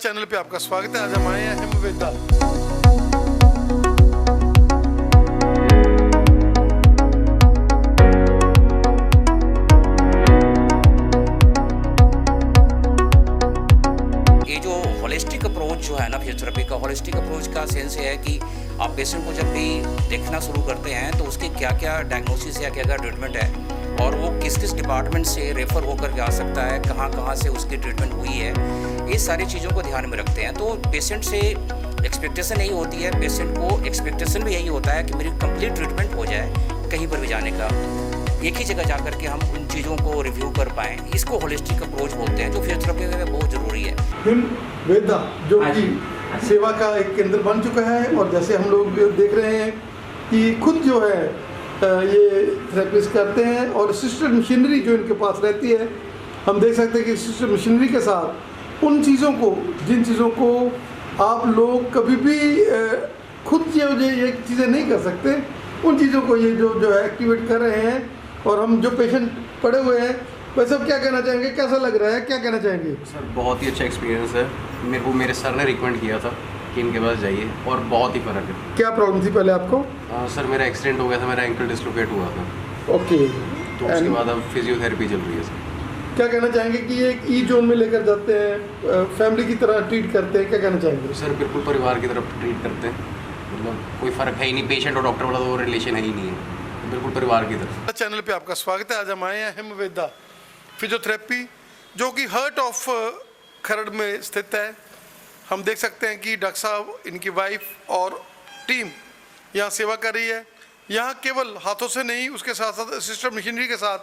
Channel पे आपका स्वागत है। आज हम आए हैं हिमवेदा। ये जो होलिस्टिक अप्रोच जो है ना फिजियोथेरेपी का, होलिस्टिक अप्रोच का सेंस ये है कि आप पेशेंट को जब भी देखना शुरू करते हैं तो उसके क्या क्या डायग्नोसिस या क्या क्या ट्रीटमेंट है और वो किस किस डिपार्टमेंट से रेफ़र होकर के आ सकता है, कहाँ कहाँ से उसकी ट्रीटमेंट हुई है, ये सारी चीज़ों को ध्यान में रखते हैं। तो पेशेंट से एक्सपेक्टेशन यही होती है, पेशेंट को एक्सपेक्टेशन भी यही होता है कि मेरी कंप्लीट ट्रीटमेंट हो जाए कहीं पर भी जाने का, एक ही जगह जाकर के हम उन चीज़ों को रिव्यू कर पाएँ। इसको होलिस्टिक अप्रोच बोलते हैं, जो फिजियोथेरेपी में बहुत ज़रूरी है। हिमवेदा जो कि सेवा का एक केंद्र बन चुका है, और जैसे हम लोग देख रहे हैं कि खुद जो है ये थेरेपिस्ट करते हैं, और असिस्टेड मशीनरी जो इनके पास रहती है, हम देख सकते हैं कि असिस्टेड मशीनरी के साथ उन चीज़ों को, जिन चीज़ों को आप लोग कभी भी खुद ये चीज़ें नहीं कर सकते, उन चीज़ों को ये जो है एक्टिवेट कर रहे हैं। और हम जो पेशेंट पड़े हुए हैं, वैसे अब क्या कहना चाहेंगे, कैसा लग रहा है, क्या कहना चाहेंगे? सर बहुत ही अच्छा एक्सपीरियंस है। मेरे को मेरे सर ने रिकमेंड किया था कि इनके पास जाइए, और बहुत ही फ़र्क है। क्या प्रॉब्लम थी पहले आपको? सर मेरा एक्सीडेंट हो गया था, मेरा एंकल डिस्लोकेट हुआ था। ओके, तो उसके बाद अब फिजियोथेरेपी चल रही है सर। क्या कहना चाहेंगे कि ये एक ई जोन में लेकर जाते हैं, फैमिली की तरह ट्रीट करते हैं, क्या कहना चाहेंगे? सर बिल्कुल परिवार की तरफ ट्रीट करते हैं, मतलब कोई फ़र्क है ही नहीं, पेशेंट और डॉक्टर वाला तो रिलेशन है ही नहीं है, बिल्कुल परिवार की तरफ। चैनल पे आपका स्वागत है। आज हम आए हैं हिमवेदा फिजियोथेरेपी, जो कि हार्ट ऑफ खरड़ में स्थित है। हम देख सकते हैं कि डॉक्टर साहब, इनकी वाइफ और टीम यहाँ सेवा कर रही है। यहाँ केवल हाथों से नहीं, उसके साथ साथ असिस्टेड मशीनरी के साथ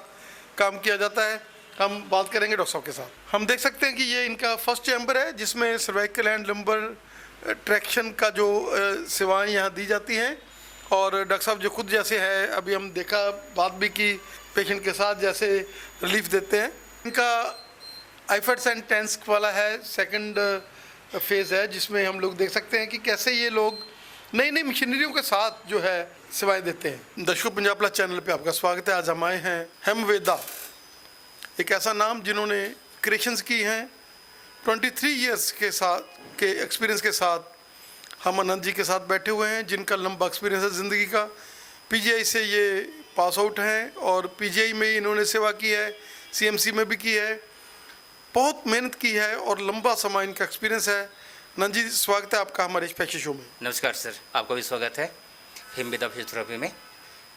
काम किया जाता है। हम बात करेंगे डॉक्टर साहब के साथ। हम देख सकते हैं कि ये इनका फर्स्ट चैम्बर है, जिसमें सर्वाइकल एंड लंबर ट्रैक्शन का जो सेवाएं यहाँ दी जाती हैं। और डॉक्टर साहब जो खुद जैसे है, अभी हम देखा, बात भी की पेशेंट के साथ, जैसे रिलीफ देते हैं। इनका आईफेट्स एंड टेंस वाला है, सेकंड फेज़ है, जिसमें हम लोग देख सकते हैं कि कैसे ये लोग नई नई मशीनरियों के साथ जो है सेवाएं देते हैं। दर्शकों, पंजाब प्लस चैनल पे आपका स्वागत है। आज हम आए हैं हिमवेदा, एक ऐसा नाम जिन्होंने क्रिएशंस की हैं। 23 ईयर्स के साथ के एक्सपीरियंस के साथ हम आनंद जी के साथ बैठे हुए हैं, जिनका लंबा एक्सपीरियंस है ज़िंदगी का। पीजीआई से ये पास आउट हैं, और पीजीआई में इन्होंने सेवा की है, सीएमसी में भी की है, बहुत मेहनत की है, और लंबा समय इनका एक्सपीरियंस है। आनंद जी, स्वागत है आपका हमारे स्पेशल शो में। नमस्कार सर, आपका भी स्वागत है हिमवेदा फिजियोथेरेपी में।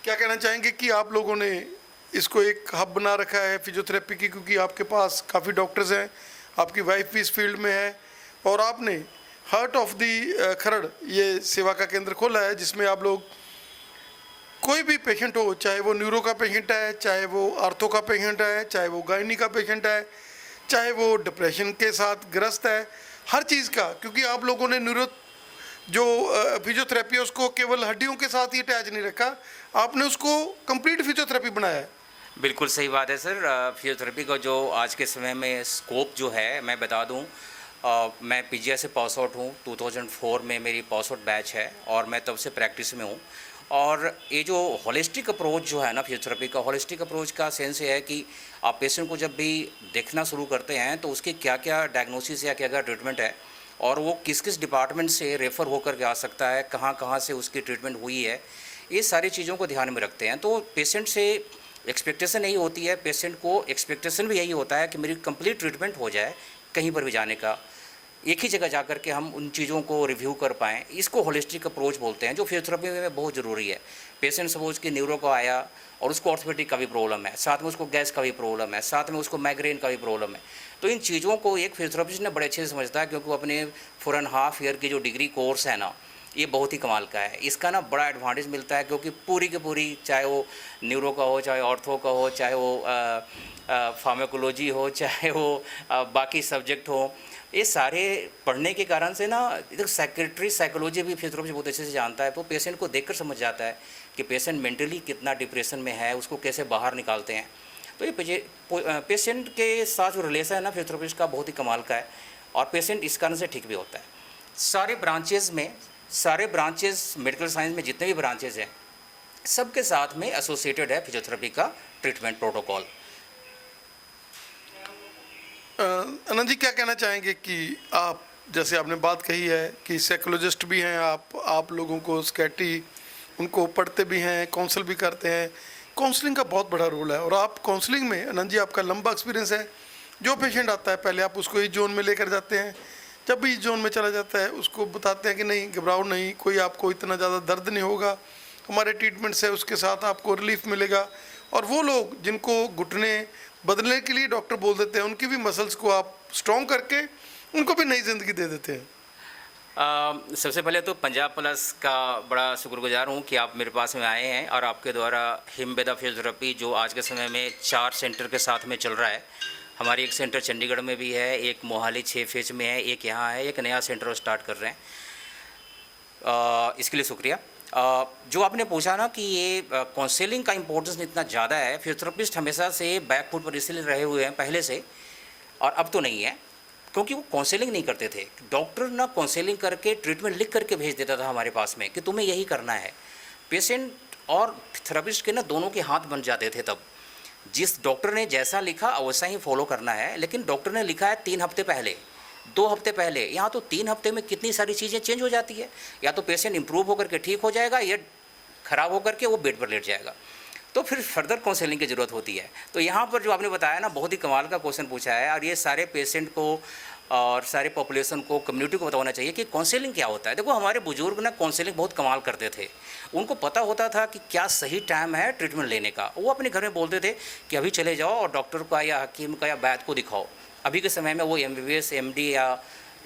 क्या कहना चाहेंगे कि आप लोगों ने इसको एक हब बना रखा है फिजियोथेरेपी की, क्योंकि आपके पास काफ़ी डॉक्टर्स हैं, आपकी वाइफ भी इस फील्ड में है, और आपने हार्ट ऑफ दी खरड़ ये सेवा का केंद्र खोला है, जिसमें आप लोग कोई भी पेशेंट हो, चाहे वो न्यूरो का पेशेंट है, चाहे वो आर्थो का पेशेंट है, चाहे वो गायनी का पेशेंट है, चाहे वो डिप्रेशन के साथ ग्रस्त है, हर चीज़ का, क्योंकि आप लोगों ने न्यूरो जो फिजियोथेरेपी है उसको केवल हड्डियों के साथ ही अटैच नहीं रखा, आपने उसको कंप्लीट फिजियोथेरेपी बनाया है। बिल्कुल सही बात है सर। फिजियोथेरेपी का जो आज के समय में स्कोप जो है, मैं बता दूं, मैं पीजीआई से पास आउट हूँ। 2004 में मेरी पास आउट बैच है, और मैं तब से प्रैक्टिस में हूँ। और ये जो होलिस्टिक अप्रोच जो है ना फिजियोथेरेपी का, होलिस्टिक अप्रोच का सेंस ये है कि आप पेशेंट को जब भी देखना शुरू करते हैं तो उसके क्या क्या डायग्नोसिस या क्या क्या ट्रीटमेंट है, और वो किस किस डिपार्टमेंट से रेफ़र होकर के आ सकता है, कहाँ कहाँ से उसकी ट्रीटमेंट हुई है, ये सारी चीज़ों को ध्यान में रखते हैं। तो पेशेंट से एक्सपेक्टेशन यही होती है, पेशेंट को एक्सपेक्टेशन भी यही होता है कि मेरी कंप्लीट ट्रीटमेंट हो जाए कहीं पर भी जाने का, एक ही जगह जाकर के हम उन चीज़ों को रिव्यू कर पाएँ। इसको होलिस्टिक अप्रोच बोलते हैं, जो फिजियोथेरेपी में बहुत ज़रूरी है। पेशेंट सपोज कि न्यूरो को आया और उसको ऑर्थोपेडिक का भी प्रॉब्लम है, साथ में उसको गैस का भी प्रॉब्लम है, साथ में उसको माइग्रेन का भी प्रॉब्लम है, तो इन चीज़ों को एक फिजियोथेरेपिस्ट ने बड़े अच्छे से समझता है, क्योंकि वो अपने 4.5 ईयर की जो डिग्री कोर्स है ना, ये बहुत ही कमाल का है। इसका ना बड़ा एडवांटेज मिलता है, क्योंकि पूरी की पूरी, चाहे वो न्यूरो का हो, चाहे ऑर्थो का हो, चाहे वो फार्माकोलॉजी हो, चाहे वो बाकी सब्जेक्ट हो, ये सारे पढ़ने के कारण से ना, इधर सेक्रेटरी साइकोलॉजी भी फिजियोथेरेपी बहुत अच्छे से जानता है। तो पेशेंट को देखकर समझ जाता है कि पेशेंट मेंटली कितना डिप्रेशन में है, उसको कैसे बाहर निकालते हैं। तो ये पेशेंट के साथ जो रिलेशन है ना फिजियोथेरेपिस्ट का, बहुत ही कमाल का है, और पेशेंट इस कारण से ठीक भी होता है। सारे ब्रांचेस मेडिकल साइंस में जितने भी ब्रांचेज हैं, सबके साथ में एसोसिएटेड है फिजियोथेरेपी का ट्रीटमेंट प्रोटोकॉल। आनंद जी, क्या कहना चाहेंगे कि आप जैसे आपने बात कही है कि साइकोलॉजिस्ट भी हैं आप लोगों को स्कैटी उनको पढ़ते भी हैं, काउंसल भी करते हैं। काउंसलिंग का बहुत बड़ा रोल है और आप काउंसलिंग में, आनंद जी आपका लंबा एक्सपीरियंस है। जो पेशेंट आता है पहले आप उसको इस जोन में लेकर जाते हैं, जब भी इस जोन में चला जाता है उसको बताते हैं कि नहीं घबराओ नहीं, कोई आपको इतना ज़्यादा दर्द नहीं होगा, हमारे ट्रीटमेंट से उसके साथ आपको रिलीफ मिलेगा। और वो लोग जिनको घुटने बदलने के लिए डॉक्टर बोल देते हैं, उनकी भी मसल्स को आप स्ट्रॉन्ग करके उनको भी नई ज़िंदगी दे देते हैं। सबसे पहले तो पंजाब प्लस का बड़ा शुक्रगुजार हूँ कि आप मेरे पास में आए हैं और आपके द्वारा हिमवेदा फिजियोथेरेपी जो आज के समय में 4 सेंटर के साथ में चल रहा है। हमारी एक सेंटर चंडीगढ़ में भी है, एक मोहाली 6 फेज में है, एक यहाँ है, एक नया सेंटर स्टार्ट कर रहे हैं। इसके लिए शुक्रिया। जो आपने पूछा ना कि ये काउंसलिंग का इम्पोर्टेंस इतना ज़्यादा है, फिजियोथेरेपिस्ट हमेशा से बैक फुट पर इसलिए रहे हुए हैं पहले से, और अब तो नहीं है, क्योंकि वो काउंसलिंग नहीं करते थे। डॉक्टर ना काउंसलिंग करके ट्रीटमेंट लिख करके भेज देता था हमारे पास में कि तुम्हें यही करना है। पेशेंट और थेरेपिस्ट के ना दोनों के हाथ बन जाते थे तब। जिस डॉक्टर ने जैसा लिखा वैसा ही फॉलो करना है। लेकिन डॉक्टर ने लिखा है 3 हफ्ते पहले, 2 हफ्ते पहले, यहाँ तो 3 हफ्ते में कितनी सारी चीज़ें चेंज हो जाती है। या तो पेशेंट इंप्रूव होकर के ठीक हो जाएगा या ख़राब होकर के वो बेड पर लेट जाएगा, तो फिर फर्दर काउंसलिंग की ज़रूरत होती है। तो यहाँ पर जो आपने बताया ना, बहुत ही कमाल का क्वेश्चन पूछा है, और ये सारे पेशेंट को और सारे पॉपुलेशन को, कम्युनिटी को बताना चाहिए कि काउंसलिंग क्या होता है। देखो हमारे बुजुर्ग ना काउंसलिंग बहुत कमाल करते थे। उनको पता होता था कि क्या सही टाइम है ट्रीटमेंट लेने का। वो अपने घर में बोलते थे कि अभी चले जाओ और डॉक्टर का या हकीम का या वैद्य को दिखाओ। अभी के समय में वो MBBS MD या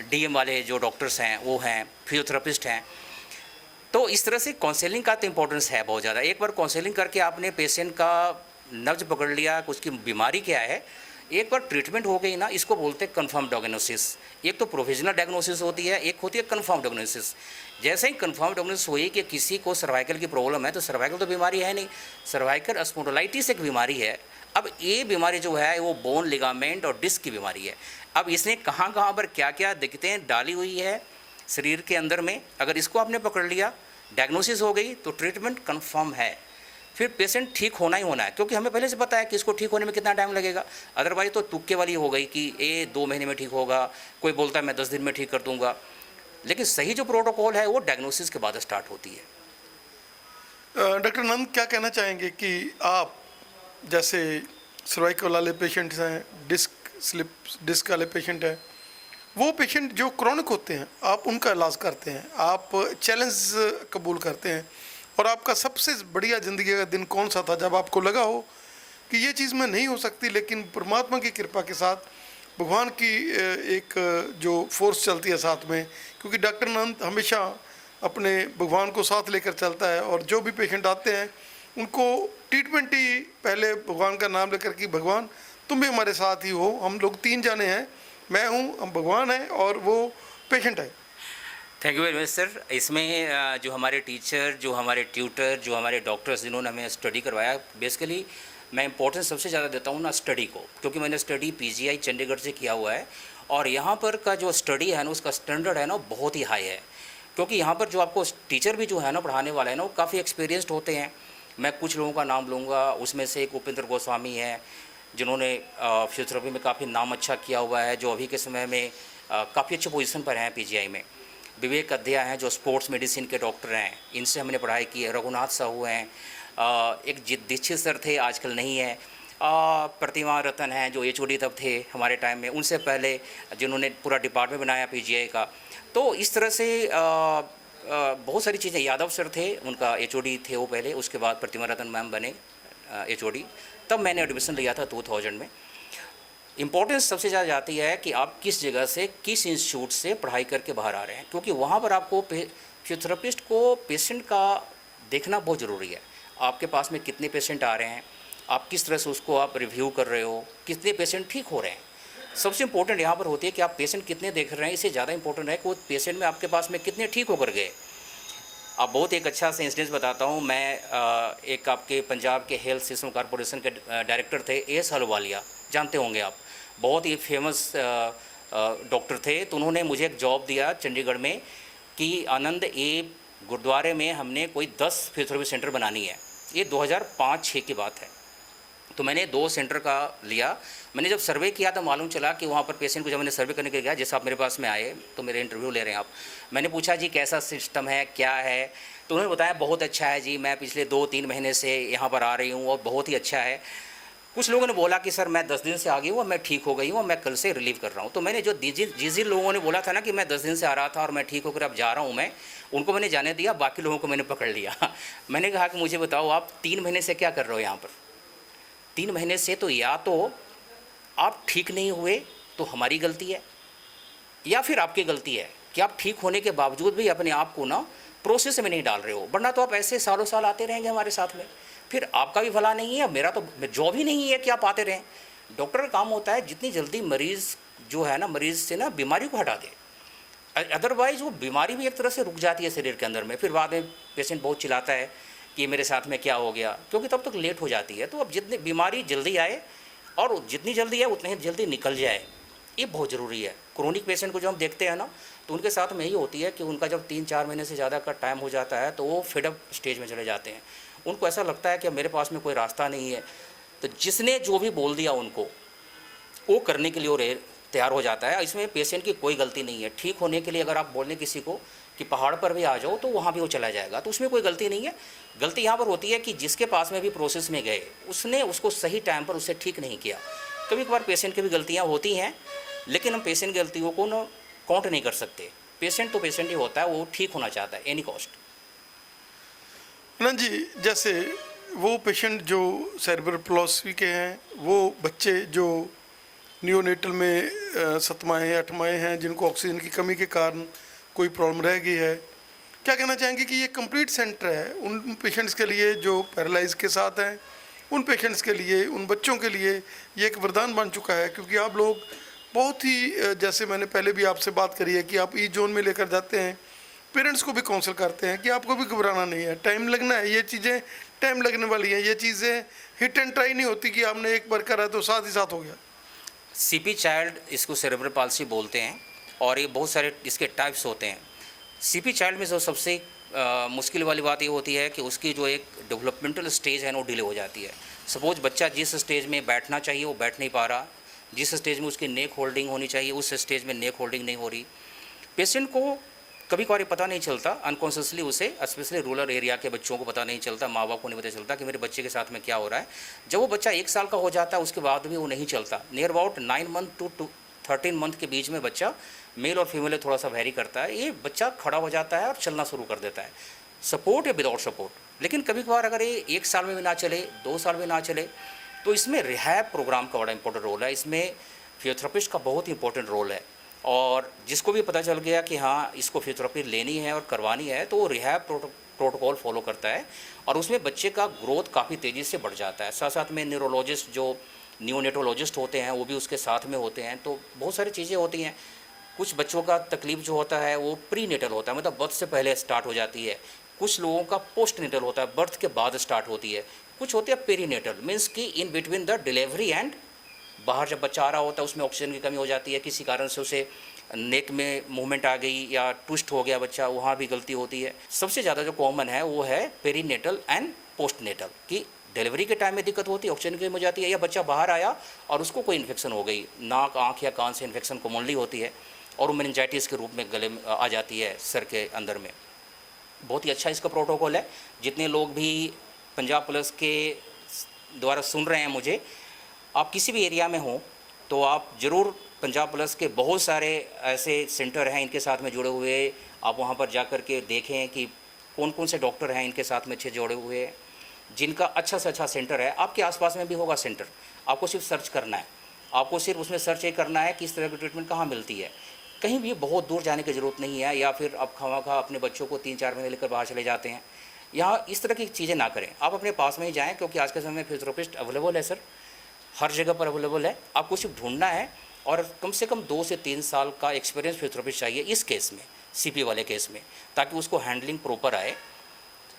DM वाले जो डॉक्टर्स हैं वो हैं, फिजियोथेरेपिस्ट हैं। तो इस तरह से काउंसलिंग का तो इम्पोर्टेंस है बहुत ज़्यादा। एक बार काउंसलिंग करके आपने पेशेंट का नब्ज पकड़ लिया, उसकी बीमारी क्या है, एक बार ट्रीटमेंट हो गई ना, इसको बोलते हैं कन्फर्म डायग्नोसिस। एक तो प्रोविजनल डायग्नोसिस होती है, एक होती है कन्फर्म डायग्नोसिस। जैसे ही कन्फर्म डायग्नोसिस हुई कि किसी को सर्वाइकल की प्रॉब्लम है, तो सर्वाइकल तो बीमारी है नहीं, सर्वाइकल स्पॉन्डिलाइटिस एक बीमारी है। अब ये बीमारी जो है वो बोन, लिगामेंट और डिस्क की बीमारी है। अब इसने कहाँ कहाँ पर क्या क्या दिक्कतें डाली हुई है शरीर के अंदर में, अगर इसको आपने पकड़ लिया, डायग्नोसिस हो गई, तो ट्रीटमेंट कन्फर्म है। फिर पेशेंट ठीक होना ही होना है, क्योंकि हमें पहले से पता है कि इसको ठीक होने में कितना टाइम लगेगा। अदरवाइज तो तुक्के वाली हो गई कि ये 2 महीने में ठीक होगा, कोई बोलता है मैं 10 दिन में ठीक कर दूंगा। लेकिन सही जो प्रोटोकॉल है वो डायग्नोसिस के बाद स्टार्ट होती है। डॉक्टर नंद क्या कहना चाहेंगे कि आप जैसे सर्वाइकल वाले पेशेंट्स हैं, डिस्क वाले पेशेंट हैं, वो पेशेंट जो क्रॉनिक होते हैं आप उनका इलाज करते हैं, आप चैलेंज कबूल करते हैं, और आपका सबसे बढ़िया ज़िंदगी का दिन कौन सा था जब आपको लगा हो कि ये चीज़ मैं नहीं हो सकती, लेकिन परमात्मा की कृपा के साथ, भगवान की एक जो फोर्स चलती है साथ में, क्योंकि डॉक्टर नंद हमेशा अपने भगवान को साथ लेकर चलता है, और जो भी पेशेंट आते हैं उनको ट्रीटमेंट ही पहले भगवान का नाम लेकर कि भगवान तुम भी हमारे साथ ही हो, हम लोग 3 जाने हैं, मैं हूँ, हम भगवान हैं और वो पेशेंट है। Thank you very much sir. इसमें जो हमारे टीचर, जो हमारे ट्यूटर, जो हमारे डॉक्टर्स जिन्होंने हमें स्टडी करवाया, बेसिकली मैं इंपॉर्टेंस सबसे ज़्यादा देता हूँ ना स्टडी को, क्योंकि मैंने स्टडी PGI चंडीगढ़ से किया हुआ है, और यहाँ पर का जो स्टडी है ना, उसका स्टैंडर्ड है ना बहुत ही हाई है। क्योंकि यहाँ पर जो आपको टीचर भी जो है ना पढ़ाने वाला है ना, वो काफ़ी एक्सपीरियंस्ड होते हैं। मैं कुछ लोगों का नाम लूँगा, उसमें से एक उपेंद्र गोस्वामी है, जिन्होंने फिजियोथेरेपी में काफ़ी नाम अच्छा किया हुआ है, जो अभी के समय में काफ़ी अच्छे पोजीशन पर हैं PGI में। विवेक अध्याय हैं जो स्पोर्ट्स मेडिसिन के डॉक्टर हैं, इनसे हमने पढ़ाई की है। रघुनाथ साहू हैं, एक दीक्षित सर थे, आजकल नहीं है। प्रतिमा रतन हैं जो HOD तब थे हमारे टाइम में, उनसे पहले जिन्होंने पूरा डिपार्टमेंट बनाया PGI का। तो इस तरह से बहुत सारी चीज़ें। यादव सर थे, उनका HOD थे वो पहले, उसके बाद प्रतिमा रतन मैम बने HOD, तब मैंने एडमिशन लिया था 2000 में। इम्पोर्टेंस सबसे ज़्यादा जाती है कि आप किस जगह से, किस इंस्टीट्यूट से पढ़ाई करके बाहर आ रहे हैं, क्योंकि वहाँ पर आपको फिजियोथेरेपिस्ट को पेशेंट का देखना बहुत ज़रूरी है। आपके पास में कितने पेशेंट आ रहे हैं, आप किस तरह से उसको आप रिव्यू कर रहे हो, कितने पेशेंट ठीक हो रहे हैं। सबसे इम्पोर्टेंट यहाँ पर होती है कि आप पेशेंट कितने देख रहे हैं, इससे ज़्यादा इंपॉर्टेंट है कि वो पेशेंट में आपके पास में कितने ठीक होकर गए। अब बहुत एक अच्छा सा इंसिडेंस बताता हूँ। मैं एक आपके पंजाब के हेल्थ सिस्टम कॉरपोरेशन के डायरेक्टर थे, AS अहलूवालिया, जानते होंगे आप, बहुत ही फेमस डॉक्टर थे। तो उन्होंने मुझे एक जॉब दिया चंडीगढ़ में कि आनंद, ये गुरुद्वारे में हमने कोई 10 फिजियोथेरेपी सेंटर बनानी है। ये 2005-6 की बात है। तो मैंने 2 सेंटर का लिया। मैंने जब सर्वे किया तो मालूम चला कि वहाँ पर पेशेंट को जब मैंने सर्वे करने के लिए गया, जैसे आप मेरे पास में आए तो मेरे इंटरव्यू ले रहे हैं आप, मैंने पूछा जी कैसा सिस्टम है, क्या है, तो उन्होंने बताया बहुत अच्छा है जी, मैं पिछले 2-3 महीने से यहाँ पर आ रही हूँ और बहुत ही अच्छा है। कुछ लोगों ने बोला कि सर मैं 10 दिन से आ गई हूँ और मैं ठीक हो गई हूँ और मैं कल से रिलीव कर रहा हूँ। तो मैंने जो जिस लोगों ने बोला था ना कि मैं 10 दिन से आ रहा था और मैं ठीक होकर अब जा रहा हूँ, मैं उनको मैंने जाने दिया, बाकी लोगों को मैंने पकड़ लिया। मैंने कहा कि मुझे बताओ आप 3 महीने से क्या कर रहे हो यहाँ पर? 3 महीने से तो या तो आप ठीक नहीं हुए तो हमारी गलती है, या फिर आपकी गलती है कि आप ठीक होने के बावजूद भी अपने आप को ना प्रोसेस में नहीं डाल रहे हो, वरना तो आप ऐसे सालों साल आते रहेंगे हमारे साथ में, फिर आपका भी भला नहीं है, मेरा तो जॉब ही नहीं है कि आप आते रहें। डॉक्टर का काम होता है जितनी जल्दी मरीज़ जो है ना, मरीज़ से ना बीमारी को हटा दे, अदरवाइज़ वो बीमारी भी एक तरह से रुक जाती है शरीर के अंदर में। फिर बाद में पेशेंट बहुत चिल्लाता है कि मेरे साथ में क्या हो गया, क्योंकि तब तक लेट हो जाती है। तो अब जितनी बीमारी जल्दी आए और जितनी जल्दी है उतनी जल्दी निकल जाए, ये बहुत ज़रूरी है। क्रोनिक पेशेंट को जो हम देखते हैं ना, तो उनके साथ में यही होती है कि उनका जब 3-4 महीने से ज़्यादा का टाइम हो जाता है तो वो फेडअप स्टेज में चले जाते हैं। उनको ऐसा लगता है कि मेरे पास में कोई रास्ता नहीं है, तो जिसने जो भी बोल दिया उनको वो करने के लिए वो तैयार हो जाता है। इसमें पेशेंट की कोई गलती नहीं है। ठीक होने के लिए अगर आप बोल दें किसी को कि पहाड़ पर भी आ जाओ तो वहाँ भी वो चला जाएगा, तो उसमें कोई गलती नहीं है। गलती यहाँ पर होती है कि जिसके पास में भी प्रोसेस में गए उसने उसको सही टाइम पर उसे ठीक नहीं किया। कभी कभार पेशेंट की भी गलतियाँ होती हैं, लेकिन हम पेशेंट की गलतियों को ना काउंट नहीं कर सकते। पेशेंट तो पेशेंट ही होता है, वो ठीक होना चाहता है एनी कॉस्ट। आनंद जी, जैसे वो पेशेंट जो सेरेब्रल पॉलिसी के हैं, वो बच्चे जो नियोनेटल में 7 माह 8 माह हैं, जिनको ऑक्सीजन की कमी के कारण कोई प्रॉब्लम रह गई है, क्या कहना चाहेंगे कि ये कंप्लीट सेंटर है उन पेशेंट्स के लिए जो पैरालाइज के साथ हैं, उन पेशेंट्स के लिए, उन बच्चों के लिए ये एक वरदान बन चुका है? क्योंकि आप लोग बहुत ही, जैसे मैंने पहले भी आपसे बात करी है कि आप ई जोन में लेकर जाते हैं, पेरेंट्स को भी काउंसिल करते हैं कि आपको भी घबराना नहीं है, टाइम लगना है, ये चीज़ें टाइम लगने वाली हैं, ये चीज़ें हिट एंड ट्राई नहीं होती कि आपने एक बार करा तो साथ ही साथ हो गया। सीपी चाइल्ड इसको सेरेब्रल पाल्सी बोलते हैं और ये बहुत सारे इसके टाइप्स होते हैं। सीपी चाइल्ड में जो सबसे मुश्किल वाली बात ये होती है कि उसकी जो एक डेवलपमेंटल स्टेज है वो डिले हो जाती है। सपोज बच्चा जिस स्टेज में बैठना चाहिए वो बैठ नहीं पा रहा, जिस स्टेज में उसकी नेक होल्डिंग होनी चाहिए उस स्टेज में नेक होल्डिंग नहीं हो रही। पेशेंट को कभी कभार पता नहीं चलता, अनकॉन्शियसली उसे, स्पेशली रूरल एरिया के बच्चों को पता नहीं चलता, माँ बाप को नहीं पता चलता कि मेरे बच्चे के साथ में क्या हो रहा है। जब वो बच्चा 1 साल का हो जाता है उसके बाद भी वो नहीं चलता। Near about 9 month to 13 month के बीच में बच्चा मेल और फीमेल थोड़ा सा वेरी करता है, ये बच्चा खड़ा हो जाता है और चलना शुरू कर देता है, सपोर्ट या विदाउट सपोर्ट। लेकिन कभी कभार अगर ये 1 साल में भी ना चले, 2 साल में ना चले, तो इसमें रिहैब प्रोग्राम का बड़ा इंपॉर्टेंट रोल है। इसमें फिजियोथेरेपिस्ट का बहुत इंपॉर्टेंट रोल है, और जिसको भी पता चल गया कि हाँ इसको फिजियोथेरेपी लेनी है और करवानी है तो वो रिहैब प्रोटोकॉल फॉलो करता है और उसमें बच्चे का ग्रोथ काफ़ी तेज़ी से बढ़ जाता है। साथ साथ में न्यूरोलॉजिस्ट जो नियोनेटोलॉजिस्ट होते हैं वो भी उसके साथ में होते हैं। तो बहुत सारी चीज़ें होती हैं। कुछ बच्चों का तकलीफ जो होता है वो प्री नेटल होता है, मतलब बर्थ से पहले स्टार्ट हो जाती है। कुछ लोगों का पोस्ट नेटल होता है, बर्थ के बाद स्टार्ट होती है। कुछ होती है पेरी नेटल, मीन्स कि in between the delivery and बाहर जब बच्चा आ रहा होता है उसमें ऑक्सीजन की कमी हो जाती है, किसी कारण से उसे नेक में मूवमेंट आ गई या ट्विस्ट हो गया बच्चा, वहाँ भी गलती होती है। सबसे ज़्यादा जो कॉमन है वो है पेरीनेटल एंड पोस्ट नेटल, कि डिलीवरी के टाइम में दिक्कत होती है, ऑक्सीजन की कमी हो जाती है, या बच्चा बाहर आया और उसको कोई इन्फेक्शन हो गई, नाक आँख या कान से इन्फेक्शन कॉमनली होती है और वो मेनिंजाइटिस के रूप में गले में आ जाती है सर के अंदर में। बहुत ही अच्छा इसका प्रोटोकॉल है। जितने लोग भी पंजाब प्लस के द्वारा सुन रहे हैं मुझे, आप किसी भी एरिया में हो तो आप ज़रूर पंजाब प्लस के बहुत सारे ऐसे सेंटर हैं इनके साथ में जुड़े हुए, आप वहाँ पर जा कर के देखें कि कौन कौन से डॉक्टर हैं इनके साथ में अच्छे जुड़े हुए हैं, जिनका अच्छा से अच्छा सेंटर है। आपके आसपास में भी होगा सेंटर, आपको सिर्फ सर्च करना है, आपको सिर्फ उसमें सर्च ये करना है कि इस तरह की ट्रीटमेंट कहाँ मिलती है। कहीं भी बहुत दूर जाने की ज़रूरत नहीं है, या फिर आप खामखा अपने बच्चों को 3-4 महीने लेकर बाहर चले जाते हैं। यहाँ इस तरह की चीज़ें ना करें, आप अपने पास में ही जाएँ, क्योंकि आज के समय में फिजियोथेरेपिस्ट अवेलेबल है सर, हर जगह पर अवेलेबल है। आपको सिर्फ ढूंढना है और कम से कम 2 से 3 साल का एक्सपीरियंस फिजियोथेरेपिस्ट चाहिए इस केस में, सीपी वाले केस में, ताकि उसको हैंडलिंग प्रॉपर आए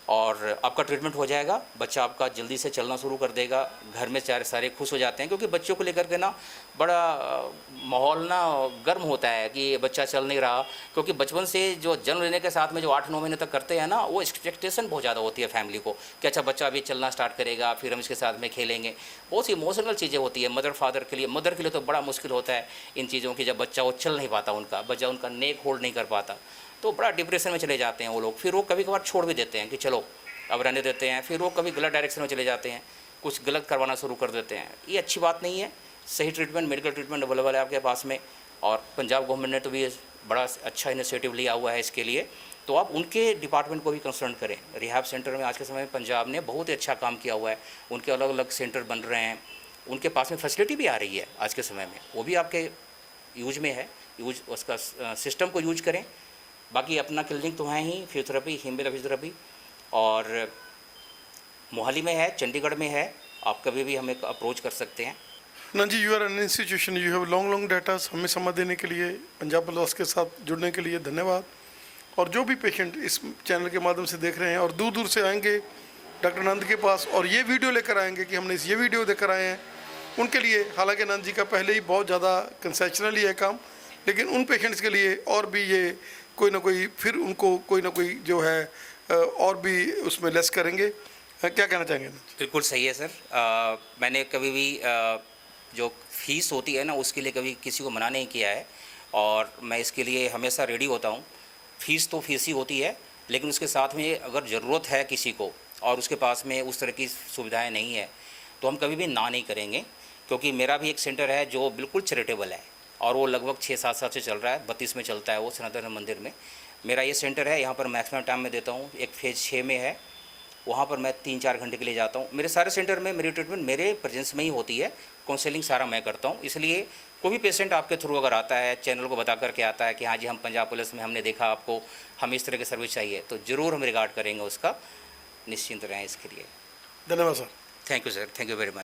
और आपका ट्रीटमेंट हो जाएगा। बच्चा आपका जल्दी से चलना शुरू कर देगा, घर में सारे खुश हो जाते हैं, क्योंकि बच्चों को लेकर के ना बड़ा माहौल ना गर्म होता है कि ये बच्चा चल नहीं रहा, क्योंकि बचपन से जो जन्म लेने के साथ में जो 8-9 महीने तक करते हैं ना, वो एक्सपेक्टेशन बहुत ज़्यादा होती है फैमिली को कि अच्छा बच्चा अभी चलना स्टार्ट करेगा, फिर हम इसके साथ में खेलेंगे। बहुत सी इमोशनल चीज़ें होती है मदर फादर के लिए। मदर के लिए तो बड़ा मुश्किल होता है इन चीज़ों की, जब बच्चा वो चल नहीं पाता, उनका बच्चा उनका नेक होल्ड नहीं कर पाता, तो बड़ा डिप्रेशन में चले जाते हैं वो लोग। फिर वो कभी कभार छोड़ भी देते हैं कि चलो अब रहने देते हैं, फिर वो कभी गलत डायरेक्शन में चले जाते हैं, कुछ गलत करवाना शुरू कर देते हैं। ये अच्छी बात नहीं है। सही ट्रीटमेंट, मेडिकल ट्रीटमेंट अवेलेबल है आपके पास में, और पंजाब गवर्नमेंट ने तो भी बड़ा अच्छा इनिशिएटिव लिया हुआ है इसके लिए, तो आप उनके डिपार्टमेंट को भी कंसर्न करें। रिहैब सेंटर में आज के समय में पंजाब ने बहुत ही अच्छा काम किया हुआ है, उनके अलग अलग सेंटर बन रहे हैं, उनके पास में फैसिलिटी भी आ रही है आज के समय में, वो भी आपके यूज में है, यूज उसका सिस्टम को यूज करें। बाकी अपना क्लिनिक तो है ही, फिजियोथेरेपी, हिमबेला फिजियोथेरेपी, और मोहाली में है, चंडीगढ़ में है, आप कभी भी हमें अप्रोच कर सकते हैं। Nand ji, you are an institution, you have long datas. हमें समय देने के लिए, पंजाब पुलिस के साथ जुड़ने के लिए धन्यवाद। और जो भी पेशेंट इस चैनल के माध्यम से देख रहे हैं और दूर दूर से आएंगे डॉक्टर नंद के पास और ये वीडियो लेकर आएंगे कि हमने ये वीडियो देकर आए हैं, उनके लिए, हालांकि नंद जी का पहले ही बहुत ज़्यादा कंसेशनली है काम, लेकिन उन पेशेंट्स के लिए और भी ये कोई ना कोई, फिर उनको कोई ना कोई जो है और भी उसमें लेस करेंगे। क्या कहना चाहेंगे? बिल्कुल सही है सर। मैंने कभी भी जो फीस होती है ना, उसके लिए कभी किसी को मना नहीं किया है, और मैं इसके लिए हमेशा रेडी होता हूँ। फ़ीस तो फीस ही होती है, लेकिन उसके साथ में अगर ज़रूरत है किसी को और उसके पास में उस तरह की सुविधाएं नहीं है, तो हम कभी भी ना नहीं करेंगे। क्योंकि मेरा भी एक सेंटर है जो बिल्कुल चैरिटेबल है, और वो लगभग 6-7 साल से चल रहा है, 32 में चलता है वो, सनातन मंदिर में मेरा ये सेंटर है। यहाँ पर मैक्सिमम टाइम मैं देता हूँ, एक फेज़ 6 में है, वहाँ पर मैं 3-4 घंटे के लिए जाता हूँ। मेरे सारे सेंटर में मेरी ट्रीटमेंट मेरे प्रेजेंस में ही होती है, काउंसलिंग सारा मैं करता हूँ। इसलिए कोई भी पेशेंट आपके थ्रू अगर आता है, चैनल को बता करके आता है कि हाँ जी हम पंजाब पुलिस में हमने देखा आपको, हम इस तरह की सर्विस चाहिए, तो ज़रूर हम रिगार्ड करेंगे उसका, निश्चिंत रहें इसके लिए। धन्यवाद sir. Thank you sir, thank you very much.